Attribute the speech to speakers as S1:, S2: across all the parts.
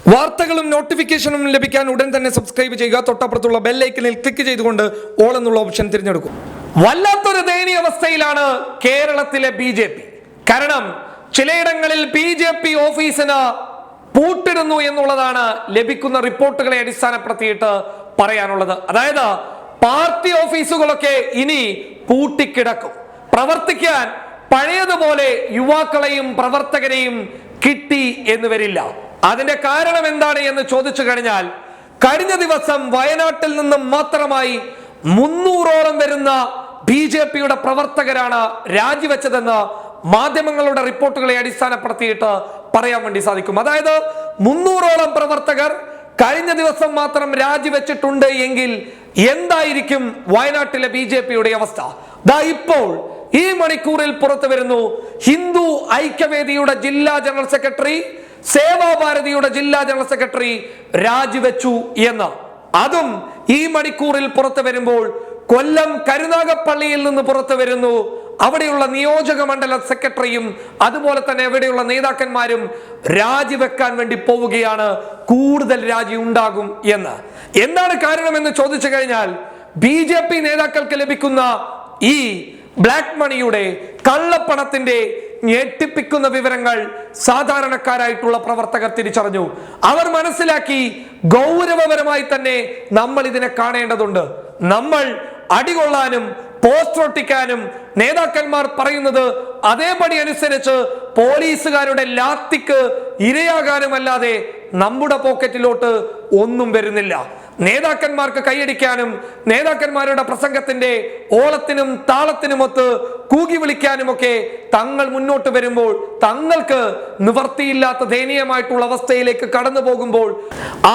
S1: വാർത്തകളും നോട്ടിഫിക്കേഷനും ലഭിക്കാൻ ഉടൻ തന്നെ സബ്സ്ക്രൈബ് ചെയ്യുക. തൊട്ടപ്പുറത്തുള്ള ബെൽ ഐക്കണിൽ ക്ലിക്ക് ചെയ്തുകൊണ്ട് ഓൾ എന്നുള്ള ഓപ്ഷൻ തിരഞ്ഞെടുക്കും. വല്ലാത്തൊരു ദയനീയ അവസ്ഥയിലാണ് കേരളത്തിലെ BJP. കാരണം ചിലയിടങ്ങളിൽ BJP ഓഫീസിന് പൂട്ടിടുന്നു എന്നുള്ളതാണ് ലഭിക്കുന്ന റിപ്പോർട്ടുകളെ അടിസ്ഥാനപ്പെടുത്തിയിട്ട് പറയാനുള്ളത്. അതായത് പാർട്ടി ഓഫീസുകളൊക്കെ ഇനി പൂട്ടിക്കിടക്കും. പ്രവർത്തിക്കാൻ പഴയതുപോലെ യുവാക്കളെയും പ്രവർത്തകരെയും കിട്ടി എന്ന് വരില്ല. അതിന്റെ കാരണം എന്താണ് എന്ന് ചോദിച്ചു കഴിഞ്ഞാൽ, കഴിഞ്ഞ ദിവസം വയനാട്ടിൽ നിന്നും മാത്രമായി 300ഓളം വരുന്ന BJPയുടെ പ്രവർത്തകരാണ് രാജിവെച്ചതെന്ന് മാധ്യമങ്ങളുടെ റിപ്പോർട്ടുകളെ അടിസ്ഥാനപ്പെടുത്തിയിട്ട് പറയാൻ വേണ്ടി സാധിക്കും. അതായത് 300ഓളം പ്രവർത്തകർ കഴിഞ്ഞ ദിവസം മാത്രം രാജിവെച്ചിട്ടുണ്ട് എങ്കിൽ എന്തായിരിക്കും വയനാട്ടിലെ BJPയുടെ അവസ്ഥ? ഇപ്പോൾ ഈ മണിക്കൂറിൽ പുറത്തു വരുന്നു, ഹിന്ദു ഐക്യവേദിയുടെ ജില്ലാ ജനറൽ സെക്രട്ടറി, സേവാഭാരതിയുടെ ജില്ലാ ജനറൽ സെക്രട്ടറി രാജിവെച്ചു എന്ന്. അതും ഈ മണിക്കൂറിൽ പുറത്തു വരുമ്പോൾ കൊല്ലം കരുനാഗപ്പള്ളിയിൽ നിന്ന് പുറത്തു വരുന്നു, അവിടെയുള്ള നിയോജക മണ്ഡല സെക്രട്ടറിയും അതുപോലെ തന്നെ അവിടെയുള്ള നേതാക്കന്മാരും രാജിവെക്കാൻ വേണ്ടി പോവുകയാണ്, കൂടുതൽ രാജി ഉണ്ടാകും എന്ന്. എന്താണ് കാരണമെന്ന് ചോദിച്ചു കഴിഞ്ഞാൽ, BJP നേതാക്കൾക്ക് ലഭിക്കുന്ന ഈ ബ്ലാക്ക് മണിയുടെ, കള്ളപ്പണത്തിന്റെ ഞെട്ടിപ്പിക്കുന്ന വിവരങ്ങൾ സാധാരണക്കാരായിട്ടുള്ള പ്രവർത്തകർ തിരിച്ചറിഞ്ഞു. അവർ മനസ്സിലാക്കി, ഗൗരവപരമായി തന്നെ നമ്മൾ ഇതിനെ കാണേണ്ടതുണ്ട്. നമ്മൾ അടികൊള്ളാനും പോസ്റ്റർ ഒട്ടിക്കാനും നേതാക്കന്മാർ പറയുന്നത് അതേപടി അനുസരിച്ച് പോലീസുകാരുടെ ലാത്തിക്ക് ഇരയാകാനുമല്ലാതെ നമ്മുടെ പോക്കറ്റിലോട്ട് ഒന്നും വരുന്നില്ല. നേതാക്കന്മാർക്ക് കൈയടിക്കാനും നേതാക്കന്മാരുടെ പ്രസംഗത്തിന്റെ ഓളത്തിനും താളത്തിനുമൊത്ത് കൂകി വിളിക്കാനുമൊക്കെ തങ്ങൾ മുന്നോട്ട് വരുമ്പോൾ, തങ്ങൾക്ക് നിവർത്തിയില്ലാത്ത ദയനീയമായിട്ടുള്ള അവസ്ഥയിലേക്ക് കടന്നു പോകുമ്പോൾ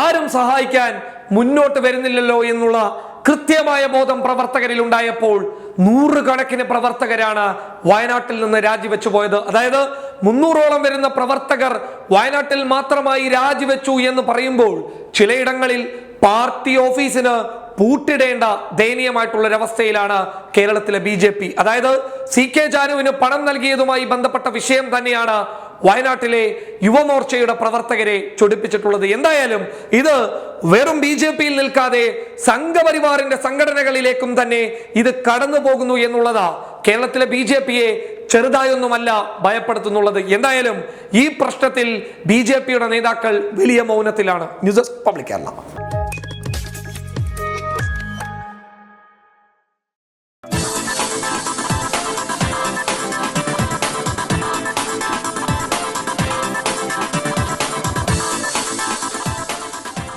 S1: ആരും സഹായിക്കാൻ മുന്നോട്ട് വരുന്നില്ലല്ലോ എന്നുള്ള കൃത്യമായ ബോധം പ്രവർത്തകരിൽ ഉണ്ടായപ്പോൾ നൂറുകണക്കിന് പ്രവർത്തകരാണ് വയനാട്ടിൽ നിന്ന് രാജിവെച്ചു പോയത്. അതായത് 300ഓളം വരുന്ന പ്രവർത്തകർ വയനാട്ടിൽ മാത്രമായി രാജിവെച്ചു എന്ന് പറയുമ്പോൾ ചിലയിടങ്ങളിൽ പാർട്ടി ഓഫീസിന് പൂട്ടിടേണ്ട ദയനീയമായിട്ടുള്ള ഒരവസ്ഥയിലാണ് കേരളത്തിലെ BJP. അതായത് CK ജാനുവിന് പണം നൽകിയതുമായി ബന്ധപ്പെട്ട വിഷയം തന്നെയാണ് വയനാട്ടിലെ യുവമോർച്ചയുടെ പ്രവർത്തകരെ ചൊടിപ്പിച്ചിട്ടുള്ളത്. എന്തായാലും ഇത് വെറും BJPയിൽ നിൽക്കാതെ സംഘപരിവാറിന്റെ സംഘടനകളിലേക്കും തന്നെ ഇത് കടന്നു പോകുന്നു എന്നുള്ളതാ കേരളത്തിലെ BJPയെ ചെറുതായൊന്നുമല്ല ഭയപ്പെടുത്തുന്നുള്ളത്. എന്തായാലും ഈ പ്രശ്നത്തിൽ BJPയുടെ നേതാക്കൾ വലിയ മൗനത്തിലാണ്. News desk public Kerala.